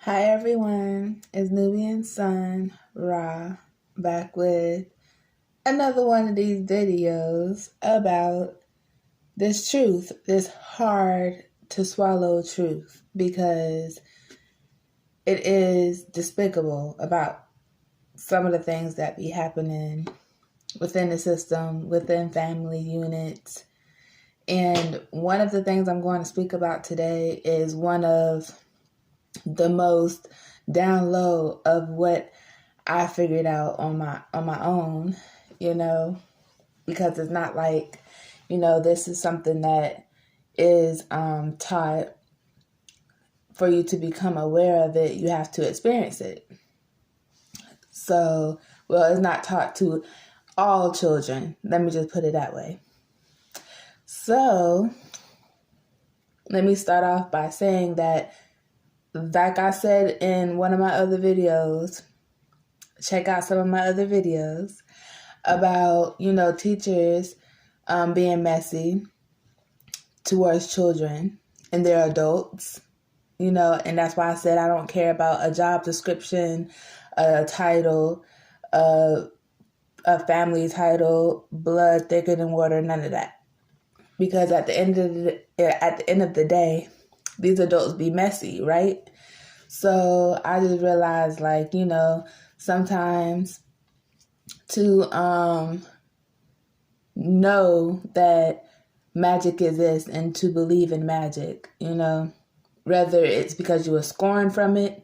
Hi everyone, it's Nubian Sun Ra back with another one of these videos about this truth, this hard to swallow truth, because it is despicable about some of the things that be happening within the system, within family units. And one of the things I'm going to speak about today is one of the most down low of what I figured out on my own, because it's not like, this is something that is taught. For you to become aware of it, you have to experience it. So, it's not taught to all children. Let me just put it that way. So, let me start off by saying that, like I said in one of my other videos, check out some of my other videos about, teachers being messy towards children and their adults, and that's why I said I don't care about a job description, a title, a family title, blood thicker than water, none of that. Because at the end of the day, these adults be messy, right? So I just realized, sometimes to know that magic exists and to believe in magic, whether it's because you were scorned from it,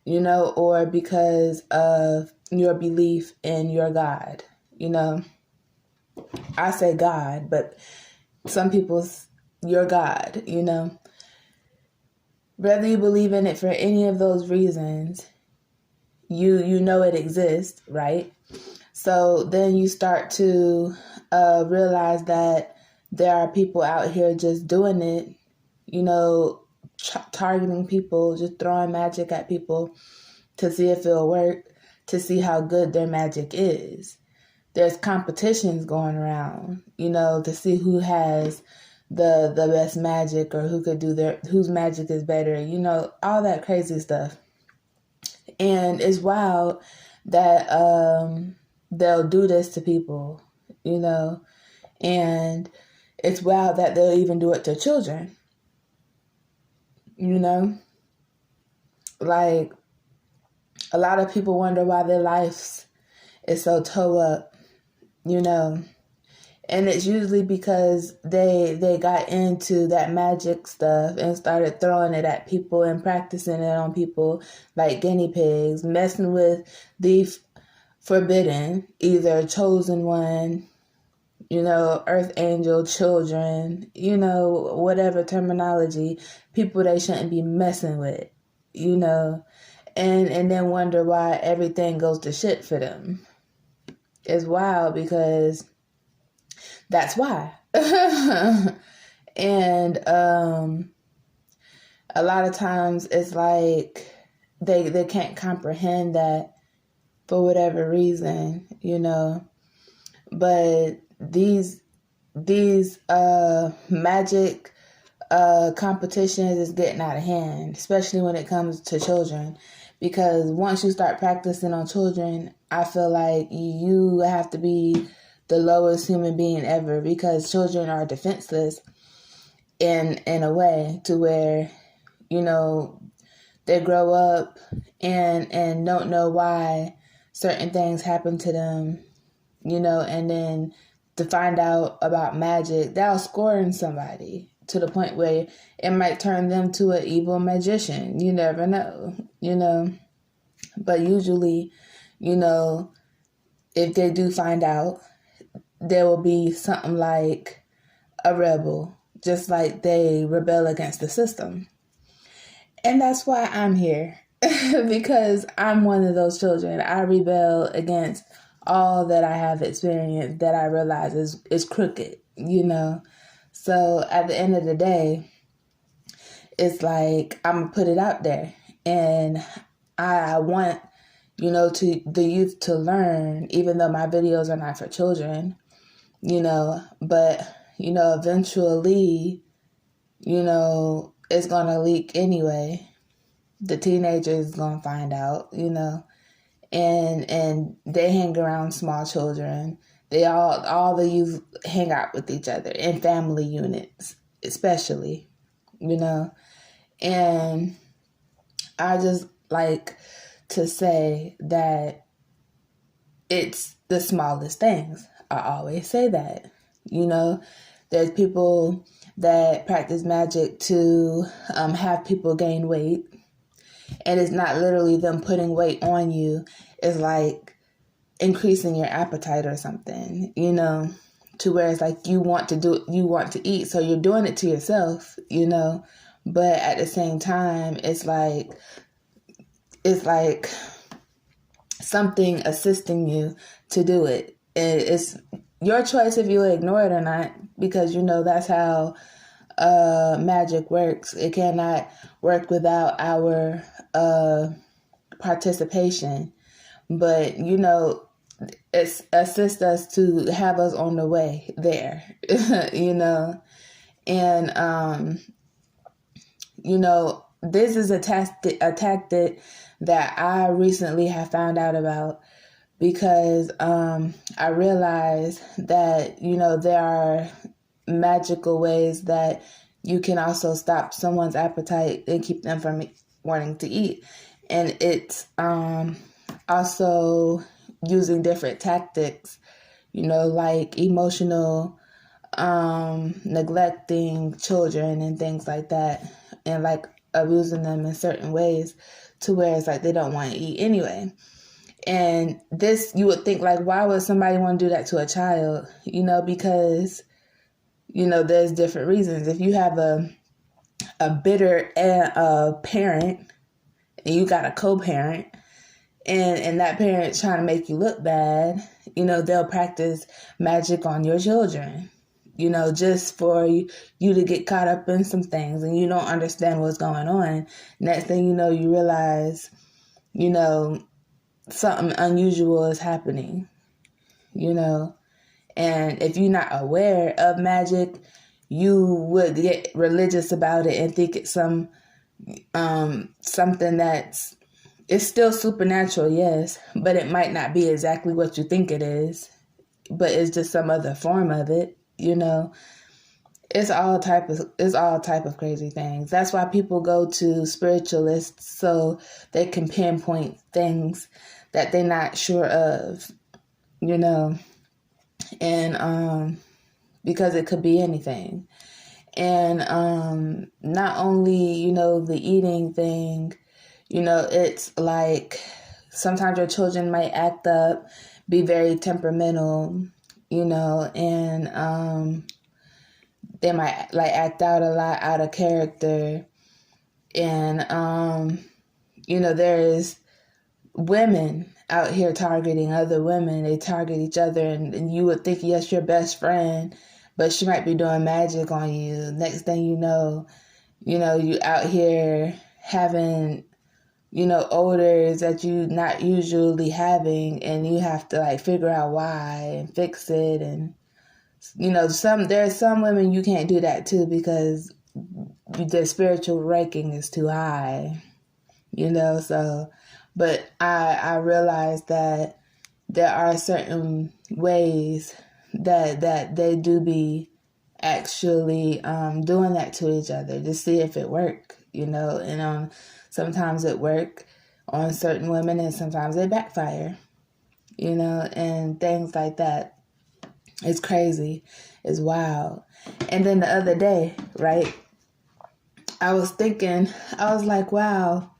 or because of your belief in your God, I say God, but some people's your God, whether you believe in it for any of those reasons, you know it exists, right? So then you start to realize that there are people out here just doing it, targeting people, just throwing magic at people to see if it'll work, to see how good their magic is. There's competitions going around, to see who has the best magic or who could do whose magic is better, all that crazy stuff. And it's wild that they'll do this to people, and it's wild that they'll even do it to children, like a lot of people wonder why their lives is so toe up, and it's usually because they got into that magic stuff and started throwing it at people and practicing it on people like guinea pigs, messing with the forbidden, either chosen one, earth angel, children, whatever terminology, people they shouldn't be messing with, and then wonder why everything goes to shit for them. It's wild because that's why. And a lot of times it's like they can't comprehend that for whatever reason, but these magic competitions is getting out of hand, especially when it comes to children, because once you start practicing on children, I feel like you have to be the lowest human being ever, because children are defenseless in a way to where, they grow up and don't know why certain things happen to them, and then to find out about magic, that'll scorn somebody to the point where it might turn them to an evil magician. You never know, But usually, if they do find out, there will be something like a rebel, just like they rebel against the system. And that's why I'm here, because I'm one of those children. I rebel against all that I have experienced that I realize is crooked, So at the end of the day, it's like I'm going to put it out there. And I want, to the youth to learn, even though my videos are not for children, but, eventually, it's going to leak anyway. the teenager is gonna find out, and they hang around small children. They all the youth hang out with each other in family units, especially, and I just like to say that it's the smallest things. I always say that, there's people that practice magic to have people gain weight. And it's not literally them putting weight on you. It's like increasing your appetite or something, to where it's like you want to eat. So you're doing it to yourself, but at the same time, it's like something assisting you to do it. It's your choice if you ignore it or not, because that's how magic works. It cannot work without our participation, but it assists us to have us on the way there, and this is a tactic that I recently have found out about, because I realized that there are magical ways that you can also stop someone's appetite and keep them from wanting to eat. And it's also using different tactics, like emotional neglecting children and things like that, and like abusing them in certain ways to where it's like they don't want to eat anyway. And this, you would think, like, why would somebody want to do that to a child? Because there's different reasons. If you have a bitter parent and you got a co-parent, and that parent's trying to make you look bad, they'll practice magic on your children, just for you to get caught up in some things and you don't understand what's going on. Next thing you know, you realize, something unusual is happening, and if you're not aware of magic, you would get religious about it and think it's something that's, it's still supernatural, yes, but it might not be exactly what you think it is, but it's just some other form of it, It's all type of crazy things. That's why people go to spiritualists, so they can pinpoint things that they're not sure of, and because it could be anything. And not only, the eating thing, it's like sometimes your children might act up, be very temperamental, and they might like act out a lot out of character. And there's women out here targeting other women. They target each other, and you would think, yes, your best friend, but she might be doing magic on you. Next thing you know, you out here having, odors that you not usually having, and you have to like figure out why and fix it. And there's some women you can't do that to because their spiritual ranking is too high, so. But I realized that there are certain ways that they do be actually doing that to each other to see if it work, and sometimes it work on certain women and sometimes they backfire, and things like that. It's crazy. It's wild. And then the other day, right, I was like, wow,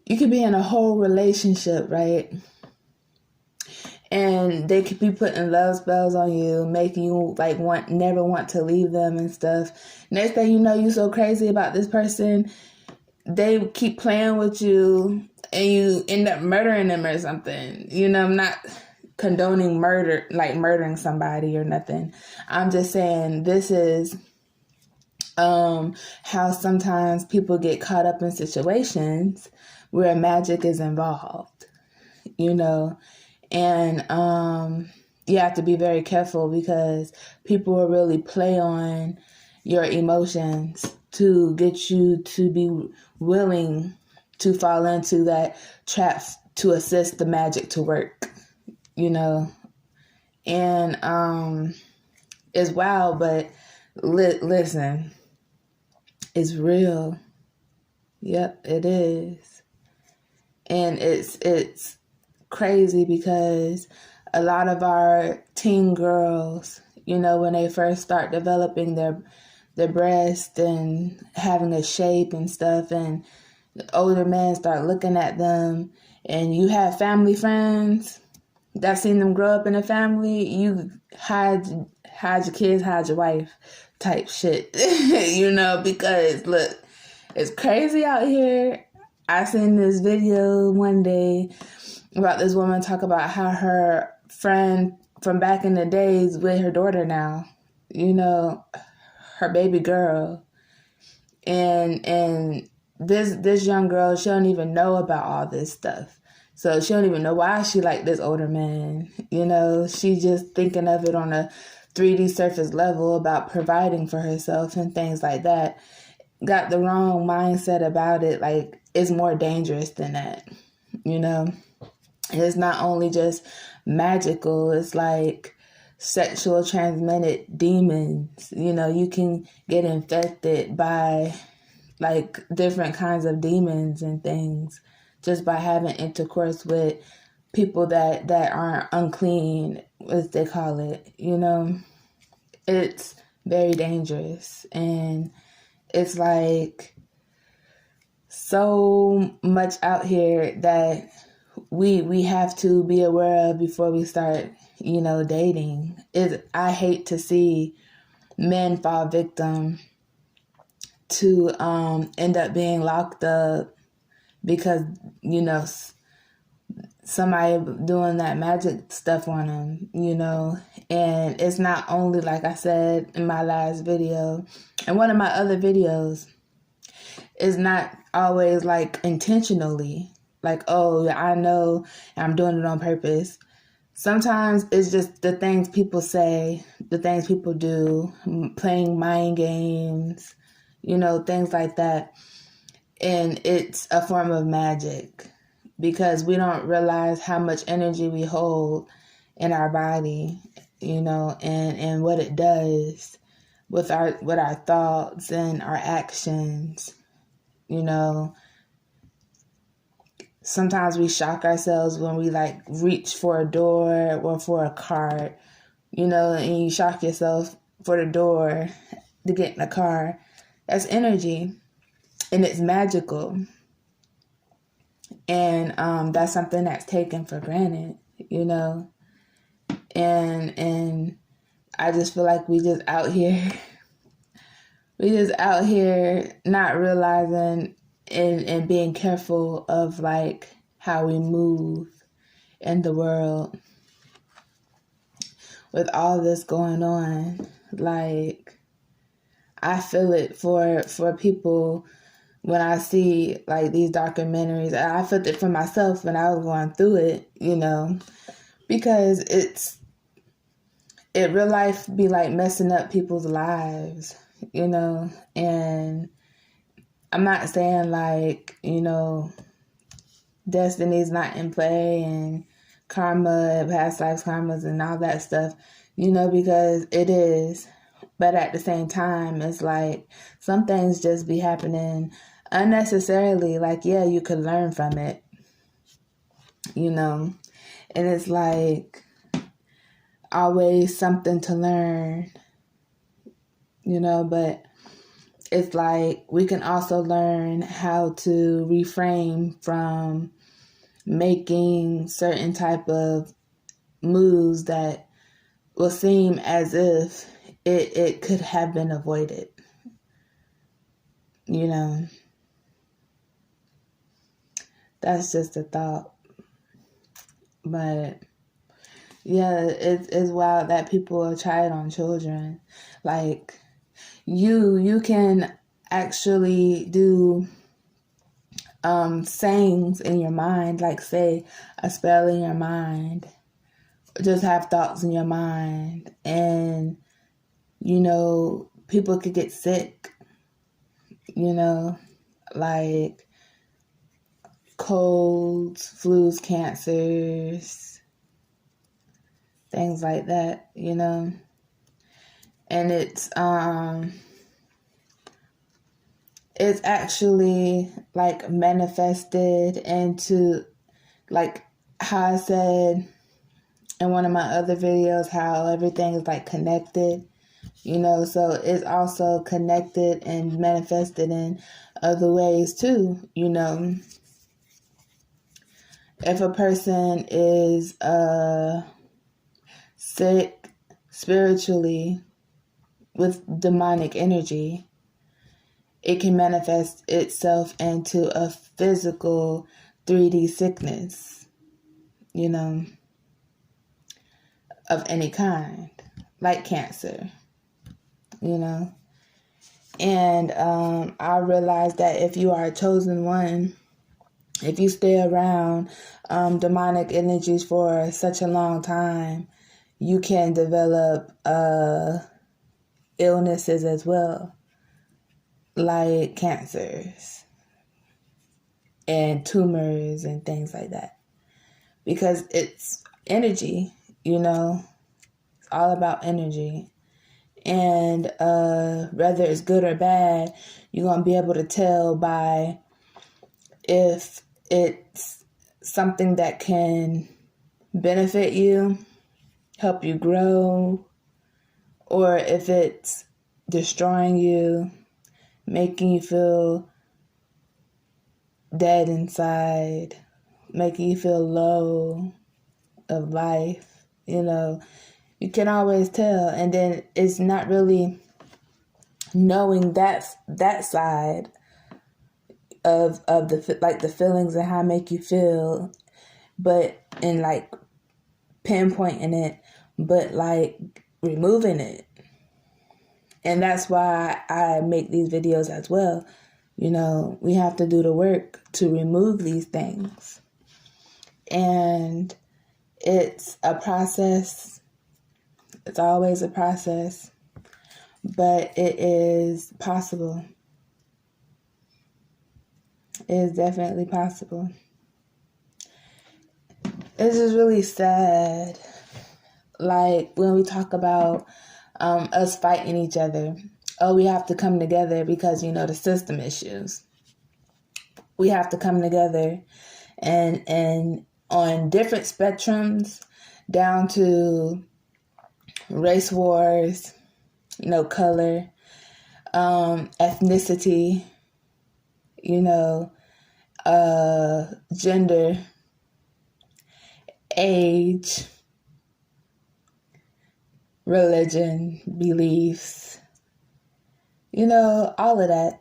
you could be in a whole relationship, right? And they could be putting love spells on you, making you like never want to leave them and stuff. Next thing you know, you're so crazy about this person, they keep playing with you and you end up murdering them or something. I'm not condoning murder, like murdering somebody or nothing. I'm just saying this is how sometimes people get caught up in situations where magic is involved, and you have to be very careful because people will really play on your emotions to get you to be willing to fall into that trap to assist the magic to work, you know. And it's wild, but listen, it's real. Yep, it is. And it's crazy because a lot of our teen girls, you know, when they first start developing their breast and having a shape and stuff, and older men start looking at them, and you have family friends that seen them grow up in a family, you hide your kids, hide your wife type shit, you know, because look, it's crazy out here. I seen this video one day about this woman talk about how her friend from back in the days with her daughter now, you know, her baby girl. And this young girl, she don't even know about all this stuff. So she don't even know why she like this older man. You know, she just thinking of it on a 3D surface level about providing for herself and things like that. Got the wrong mindset about it. Like, it's more dangerous than that, you know. It's not only just magical, it's like sexual transmitted demons. You know, you can get infected by like different kinds of demons and things just by having intercourse with people that aren't unclean, as they call it, you know. It's very dangerous, and it's like so much out here that we have to be aware of before we start, you know, dating. I hate to see men fall victim to end up being locked up because, you know, somebody doing that magic stuff on them, you know. And it's not only, like I said in my last video, and one of my other videos, is not always like intentionally, like, oh, I know I'm doing it on purpose. Sometimes it's just the things people say, the things people do, playing mind games, you know, things like that. And it's a form of magic because we don't realize how much energy we hold in our body, you know, and what it does with our thoughts and our actions, you know. Sometimes we shock ourselves when we like reach for a door or for a card, you know, and you shock yourself for the door to get in the car. That's energy, and it's magical. And that's something that's taken for granted, you know. And I just feel like we just out here not realizing and being careful of like how we move in the world with all this going on. Like, I feel it for people when I see like these documentaries. I felt it for myself when I was going through it, you know, because real life be like messing up people's lives, you know. And I'm not saying like, you know, destiny's not in play and karma, past lives karmas and all that stuff, you know, because it is. But at the same time, it's like some things just be happening unnecessarily. Like, yeah, you could learn from it, you know. And it's like always something to learn, you know. But it's like we can also learn how to refrain from making certain type of moves that will seem as if it could have been avoided, you know. That's just a thought. But yeah, it's wild that people try it on children. Like, you can actually do sayings in your mind, like say a spell in your mind, just have thoughts in your mind, and you know, people could get sick, you know. Like, colds, flus, cancers, things like that, you know. And it's actually like manifested into, like how I said in one of my other videos, how everything is like connected, you know. So it's also connected and manifested in other ways too, you know. If a person is sick spiritually with demonic energy, it can manifest itself into a physical 3D sickness, you know, of any kind, like cancer, you know. And I realized that if you are a chosen one, if you stay around demonic energies for such a long time, you can develop illnesses as well, like cancers and tumors and things like that. Because it's energy, you know, it's all about energy. And whether it's good or bad, you're going to be able to tell by if it's something that can benefit you, help you grow, or if it's destroying you, making you feel dead inside, making you feel low of life, you know. You can always tell. And then it's not really knowing that side of the feelings and how it make you feel, but in like pinpointing it, but like removing it. And that's why I make these videos as well. You know, we have to do the work to remove these things. And it's a process. It's always a process. But it is possible. It is definitely possible. It's just really sad. Like when we talk about us fighting each other. Oh, we have to come together because, you know, the system issues. We have to come together and on different spectrums down to race wars, you know, color, ethnicity, you know, gender, age, religion, beliefs, you know, all of that.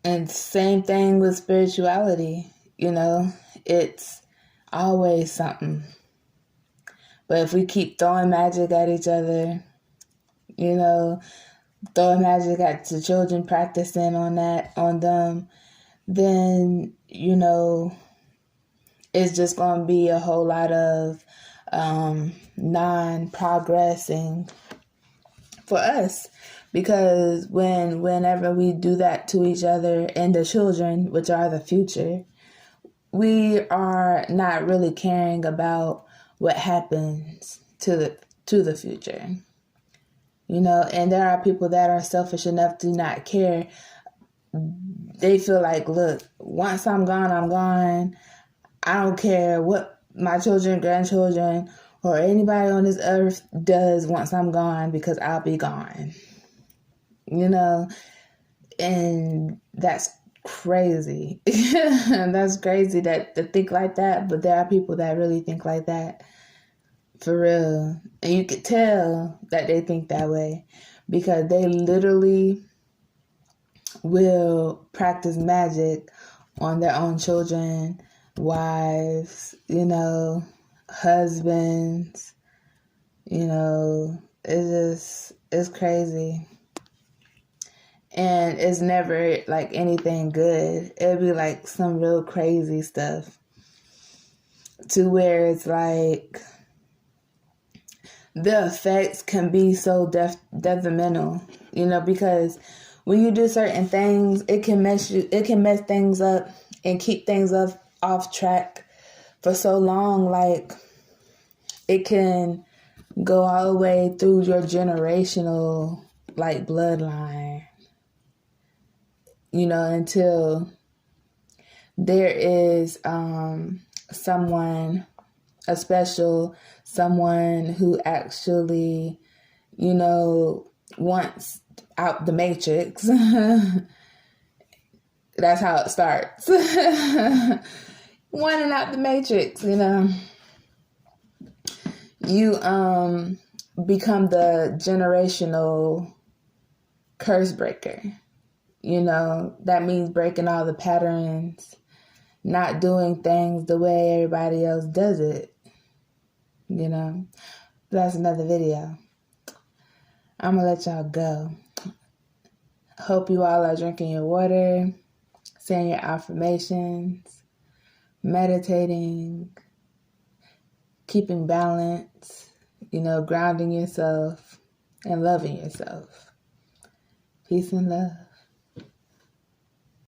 And same thing with spirituality, you know, it's always something. But if we keep throwing magic at each other, you know, throwing magic at the children, practicing on them, then, you know, it's just going to be a whole lot of non-progressing for us. Because whenever we do that to each other and the children, which are the future, we are not really caring about what happens to the future. You know, and there are people that are selfish enough to not care. They feel like, look, once I'm gone, I'm gone. I don't care what my children, grandchildren, or anybody on this earth does once I'm gone, because I'll be gone. You know, and that's crazy. That's crazy to think like that, but there are people that really think like that. For real. And you could tell that they think that way because they literally will practice magic on their own children, wives, you know, husbands, you know. It's crazy. And it's never like anything good. It'll be like some real crazy stuff to where it's like the effects can be so detrimental, you know, because when you do certain things, it can mess things up and keep things off track for so long. Like, it can go all the way through your generational, like, bloodline, until there is someone, a special someone who actually, wants out the matrix. That's how it starts. Wanting out the matrix, You become the generational curse breaker. That means breaking all the patterns, not doing things the way everybody else does it. That's another video. I'm going to let y'all go. Hope you all are drinking your water, saying your affirmations, meditating, keeping balance, grounding yourself and loving yourself. Peace and love.